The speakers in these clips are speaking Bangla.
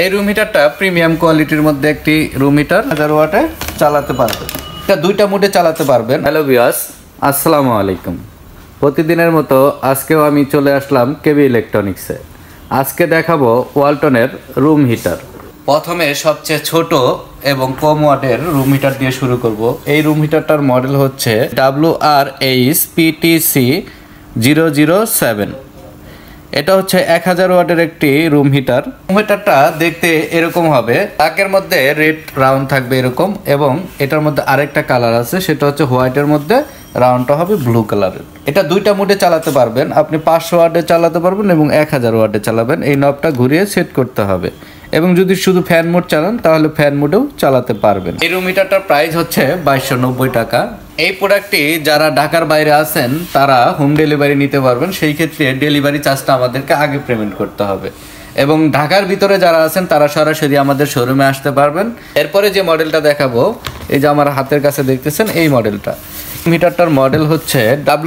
এই রুম হিটারটা প্রিমিয়াম কোয়ালিটির মধ্যে একটি রুম হিটার 1000 ওয়াটে চালাতে পারবেন। এটা দুইটা মোডে চালাতে পারবেন। হ্যালো ভিউয়ার্স, আসসালামু আলাইকুম। প্রতিদিনের মতো আজকেও আমি চলে আসলাম কেবি ইলেকট্রনিক্সে। আজকে দেখাবো ওয়ালটনের রুম হিটার। প্রথমে সবচেয়ে ছোট এবং কম ওয়াটের রুম হিটার দিয়ে শুরু করব। এই রুম হিটারটার মডেল হচ্ছে WRHPTC007। এটা হচ্ছে 1000 ওয়াটের একটি রুম হিটার। রুম হিটারটা দেখতে এরকম হবে, তাকের মধ্যে রেড রাউন্ড থাকবে এরকম, এবং এটার মধ্যে আরেকটা কালার আছে, সেটা হচ্ছে হোয়াইটের মধ্যে রাউন্ডটা হবে ব্লু কালারের। এটা দুইটা মোডে চালাতে পারবেন, আপনি 500 ওয়াটে চালাতে পারবেন এবং 1000 ওয়াটে চালাবেন। এই নবটা ঘুরিয়ে সেট করতে হবে, এবং যদি শুধু ফ্যান মোড চালান তাহলে ফ্যান মোডেও চালাতে পারবেন। এই রুম হিটারটার প্রাইস হচ্ছে 2290 টাকা। এই প্রোডাক্টটি যারা ঢাকার বাইরে আছেন তারা হোম ডেলিভারি নিতে পারবেন। সেই ক্ষেত্রে ডেলিভারি চার্জটা আমাদেরকে আগে পেমেন্ট করতে হবে, এবং ঢাকার ভিতরে যারা আছেন তারা সরাসরি আমাদের শোরুমে আসতে পারবেন। এরপরে যে মডেলটা দেখাবো, এই যে আমার হাতের কাছে দেখতেছেন এই মডেলটা। মিটারটার মডেল হচ্ছে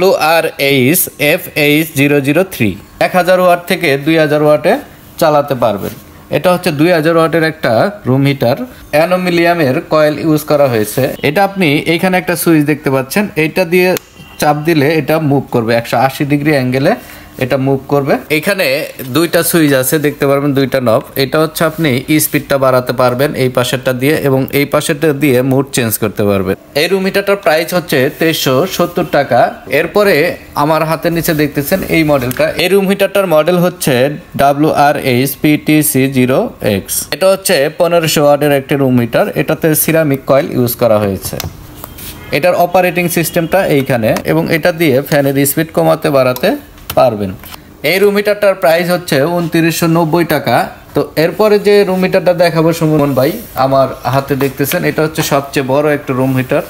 WRHFH003। 1000 ওয়াট থেকে 2000 ওয়াটে চালাতে পারবেন। এটা হচ্ছে 2000 ওয়াটের একটা রুম হিটার। অ্যানোমিলিয়ামের কয়েল ইউজ করা হয়েছে। এটা আপনি এইখানে একটা সুইচ দেখতে পাচ্ছেন, এইটা দিয়ে চাপ দিলে এটা মুভ করবে 180 ডিগ্রি অ্যাঙ্গেলে, এটা মুভ করবে। এখানে দুইটা সুইচ আছে, দেখতে পারবেন দুইটা নব। এটা হচ্ছে আপনি স্পিডটা বাড়াতে পারবেন এই পাশেরটা দিয়ে, এবং এই পাশেরটা দিয়ে মুড চেঞ্জ করতে পারবেন। এই রুম হিটারটার প্রাইস হচ্ছে 2370 টাকা। এরপরে আমার হাতের নিচে দেখতেছেন এই মডেলটা। এই রুম হিটারটার মডেল হচ্ছে WRHPTC0X। এটা হচ্ছে 1500 ওয়াটের একটি রুম হিটার। এটাতে সিরামিক কয়েল ইউজ করা হয়েছে। এটার অপারেটিং সিস্টেমটা এইখানে, এবং এটা দিয়ে ফ্যানের স্পিড কমাতে বাড়াতে পারবেন। এই রুম হিটারটার প্রাইস হচ্ছে 2990 টাকা। তো এরপরে যে রুম হিটারটা দেখাবো সুমন ভাই, আমার হাতে দেখতেছেন, এটা হচ্ছে সবচেয়ে বড় একটা রুম হিটার।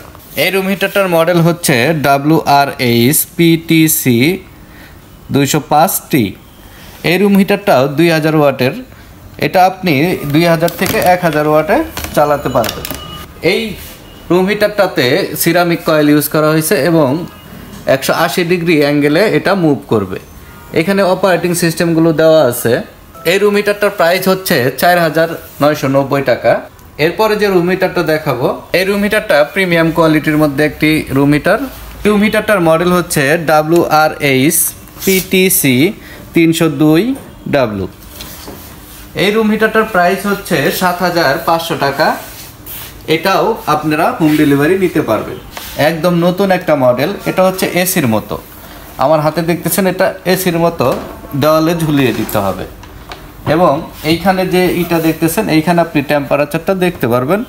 এই রুম হিটারটার মডেল হচ্ছে WRHPTC205T। এই রুম হিটারটাও 2000 ওয়াটের। এটা আপনি 2000 থেকে 1000 ওয়াটে চালাতে পারবেন। এই রুম হিটারটাতে সিরামিক কয়েল ইউজ করা হয়েছে, এবং 180 ডিগ্রি অ্যাঙ্গেলে এটা মুভ করবে। এখানে অপারেটিং সিস্টেমগুলো দেওয়া আছে। এই রুম হিটারটার প্রাইস হচ্ছে 4990 টাকা। এরপরে যে রুম হিটারটা দেখাবো, এই রুম হিটারটা প্রিমিয়াম কোয়ালিটির মধ্যে একটি রুম হিটার। রুম হিটারটার মডেল হচ্ছে WRHPTC302W। এই রুম হিটারটার প্রাইস হচ্ছে 7500 টাকা। এটাও আপনারা হোম ডেলিভারি নিতে পারবেন। একদম নতুন একটা মডেল। এটা হচ্ছে এসির মতো, আমার হাতে দেখতেছেন, এটা এসির মতো দেওয়ালে ঝুলিয়ে দিতে হবে। এবং এইখানে যে ইটা দেখতেছেন, এইখানে আপনি টেম্পারেচারটা দেখতে পারবেন।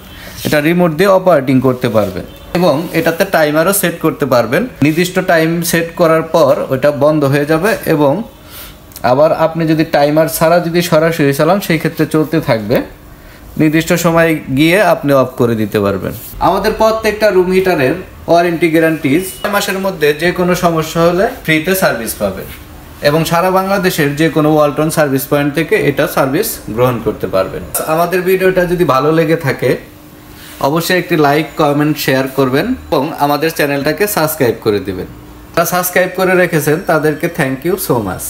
এটা রিমোট দিয়ে অপারেটিং করতে পারবেন, এবং এটাতে টাইমারও সেট করতে পারবেন। নির্দিষ্ট টাইম সেট করার পর ওটা বন্ধ হয়ে যাবে, এবং আবার আপনি যদি টাইমার ছাড়া যদি সরাসরি চালান সেই ক্ষেত্রে চলতে থাকবে। নির্দিষ্ট সময় গিয়ে আপনি অফ করে দিতে পারবেন। আমাদের প্রত্যেকটা রুম হিটারের ওয়ারেন্টি গ্যারান্টি 6 মাসের মধ্যে যে কোনো সমস্যা হলে ফ্রিতে সার্ভিস পাবেন, এবং সারা বাংলাদেশের যে কোনো ওয়ালটন সার্ভিস পয়েন্ট থেকে এটা সার্ভিস গ্রহণ করতে পারবেন। আমাদের ভিডিওটা যদি ভালো লেগে থাকে অবশ্যই একটি লাইক, কমেন্ট, শেয়ার করবেন, এবং আমাদের চ্যানেলটাকে সাবস্ক্রাইব করে দিবেন। যারা সাবস্ক্রাইব করে রেখেছেন তাদেরকে থ্যাংক ইউ সো মাচ।